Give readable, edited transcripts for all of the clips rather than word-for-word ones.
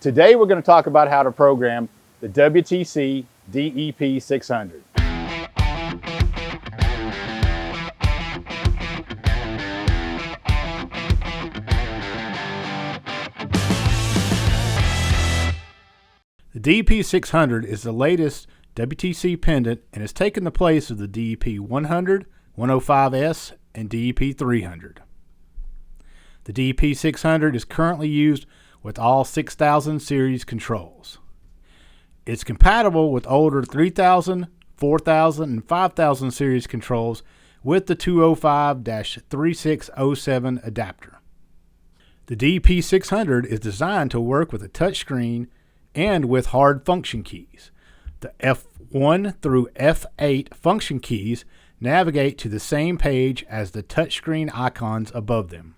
Today we're going to talk about how to program the WTC DEP-600. The DEP-600 is the latest WTC pendant and has taken the place of the DEP-100, 105S, and DEP-300. The DEP-600 is currently used with all 6000 series controls. It's compatible with older 3000, 4000, and 5000 series controls with the 205-3607 adapter. The DEP-600 is designed to work with a touchscreen and with hard function keys. The F1 through F8 function keys navigate to the same page as the touchscreen icons above them.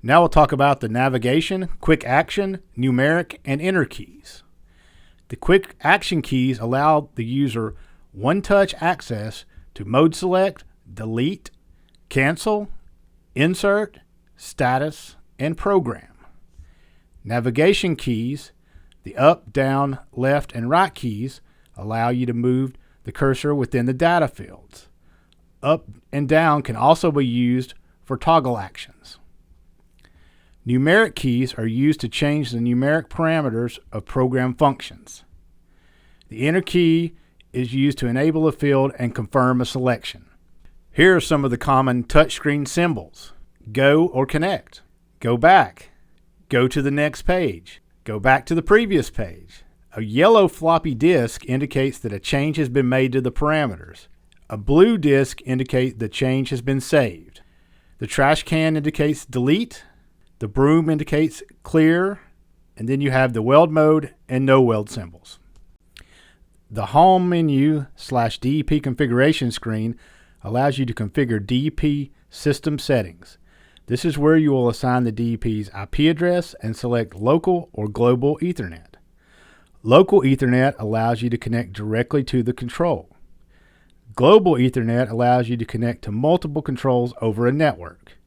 Now we'll talk about the navigation, quick action, numeric, and enter keys. The quick action keys allow the user one-touch access to mode select, delete, cancel, insert, status, and program. Navigation keys, the up, down, left, and right keys allow you to move the cursor within the data fields. Up and down can also be used for toggle actions. Numeric keys are used to change the numeric parameters of program functions. The enter key is used to enable a field and confirm a selection. Here are some of the common touchscreen symbols. Go or connect. Go back. Go to the next page. Go back to the previous page. A yellow floppy disk indicates that a change has been made to the parameters. A blue disk indicates the change has been saved. The trash can indicates delete. The broom indicates clear, and then you have the weld mode and no weld symbols. The home menu / DEP configuration screen allows you to configure DEP system settings. This is where you will assign the DEP's IP address and select local or global Ethernet. Local Ethernet allows you to connect directly to the control. Global Ethernet allows you to connect to multiple controls over a network.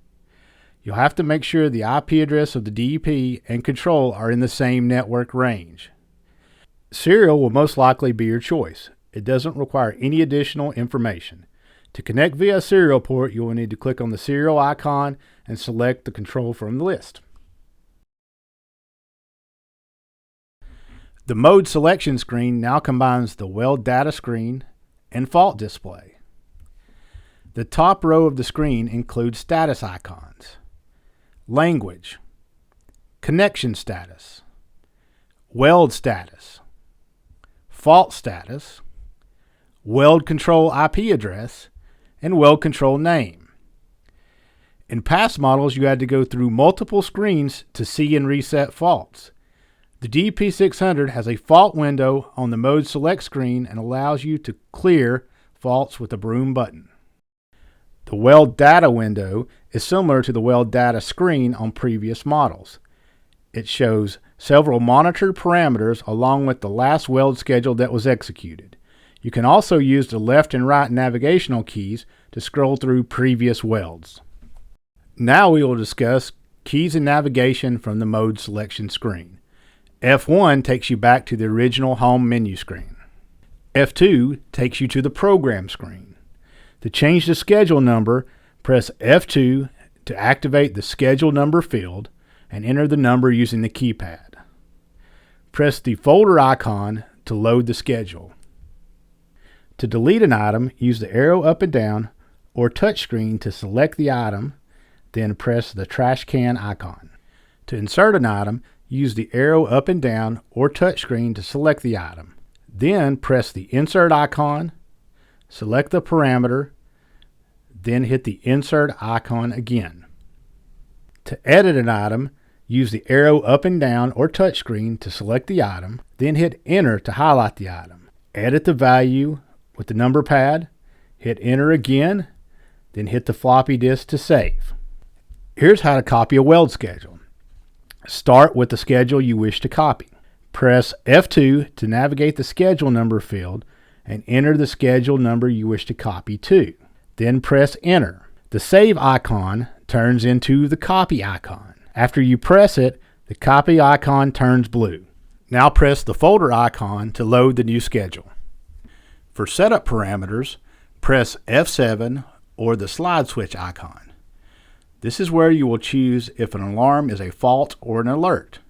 You'll have to make sure the IP address of the DEP and control are in the same network range. Serial will most likely be your choice. It doesn't require any additional information. To connect via serial port, you will need to click on the serial icon and select the control from the list. The mode selection screen now combines the weld data screen and fault display. The top row of the screen includes status icons, language, connection status, weld status, fault status, weld control IP address, and weld control name. In past models, you had to go through multiple screens to see and reset faults. The DEP-600 has a fault window on the mode select screen and allows you to clear faults with the broom button. The weld data window is similar to the weld data screen on previous models. It shows several monitored parameters along with the last weld schedule that was executed. You can also use the left and right navigational keys to scroll through previous welds. Now we will discuss keys and navigation from the mode selection screen. F1 takes you back to the original home menu screen. F2 takes you to the program screen. To change the schedule number, press F2 to activate the schedule number field and enter the number using the keypad. Press the folder icon to load the schedule. To delete an item, use the arrow up and down or touchscreen to select the item, then press the trash can icon. To insert an item, use the arrow up and down or touchscreen to select the item. Then press the insert icon, select the parameter, then hit the insert icon again. To edit an item, use the arrow up and down or touchscreen to select the item, then hit enter to highlight the item. Edit the value with the number pad, hit enter again, then hit the floppy disk to save. Here's how to copy a weld schedule. Start with the schedule you wish to copy. Press F2 to navigate the schedule number field and enter the schedule number you wish to copy to. Then press enter. The save icon turns into the copy icon. After you press it, The copy icon turns blue. Now press the folder icon to load the new schedule. For setup parameters, press F7 or the slide switch icon. This is where you will choose if an alarm is a fault or an alert.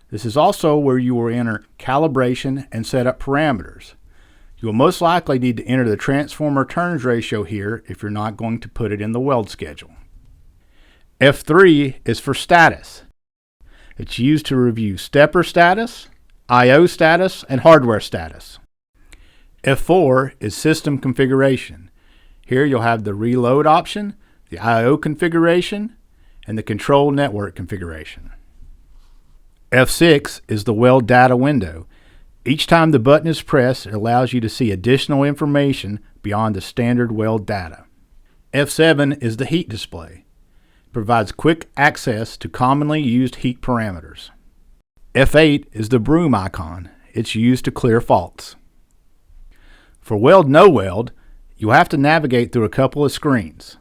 This is also where you will enter calibration and setup parameters. You will most likely need to enter the transformer turns ratio here if you're not going to put it in the weld schedule. F3 is for status. It's used to review stepper status, I/O status, and hardware status. F4 is system configuration. Here you'll have the reload option, the I/O configuration, and the control network configuration. F6 is the weld data window. Each time the button is pressed, it allows you to see additional information beyond the standard weld data. F7 is the heat display. It provides quick access to commonly used heat parameters. F8 is the broom icon. It's used to clear faults. For weld no weld, you'll have to navigate through a couple of screens.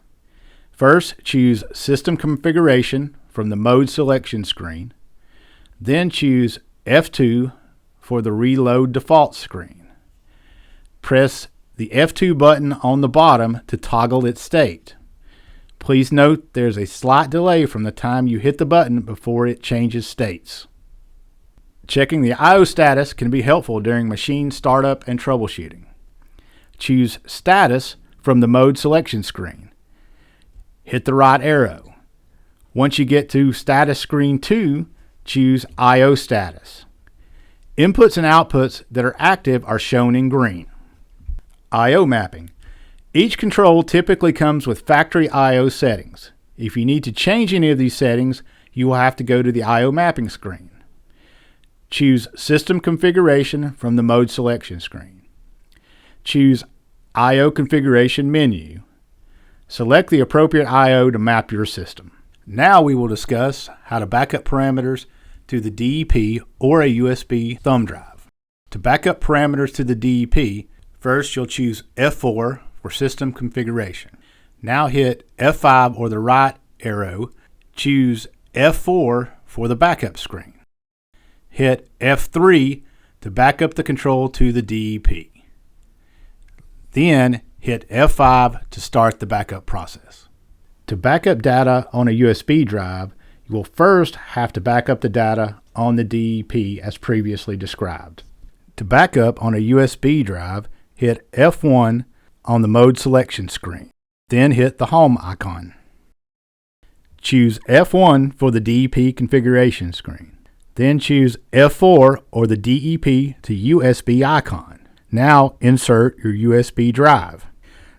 First, choose System Configuration from the Mode Selection screen. Then choose F2 for the Reload Default screen. Press the F2 button on the bottom to toggle its state. Please note there's a slight delay from the time you hit the button before it changes states. Checking the I/O status can be helpful during machine startup and troubleshooting. Choose Status from the Mode Selection screen. Hit the right arrow. Once you get to Status Screen 2, choose I/O status. Inputs and outputs that are active are shown in green. I/O mapping. Each control typically comes with factory I/O settings. If you need to change any of these settings, you will have to go to the I/O mapping screen. Choose System Configuration from the Mode Selection screen. Choose I/O Configuration menu. Select the appropriate I/O to map your system. Now we will discuss how to back up parameters to the DEP or a USB thumb drive. To back up parameters to the DEP, first you'll choose F4 for System Configuration. Now hit F5 or the right arrow. Choose F4 for the backup screen. Hit F3 to back up the control to the DEP. Then hit F5 to start the backup process. To back up data on a USB drive, you will first have to back up the data on the DEP as previously described. To back up on a USB drive, hit F1 on the Mode Selection screen. Then hit the Home icon. Choose F1 for the DEP configuration screen. Then choose F4 or the DEP to USB icon. Now insert your USB drive.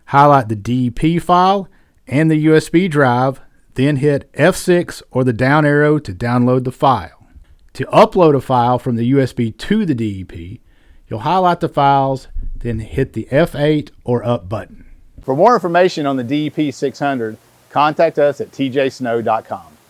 Highlight the DEP file and the USB drive, then hit F6 or the down arrow to download the file. To upload a file from the USB to the DEP, you'll highlight the files, then hit the F8 or up button. For more information on the DEP-600, contact us at tjsnow.com.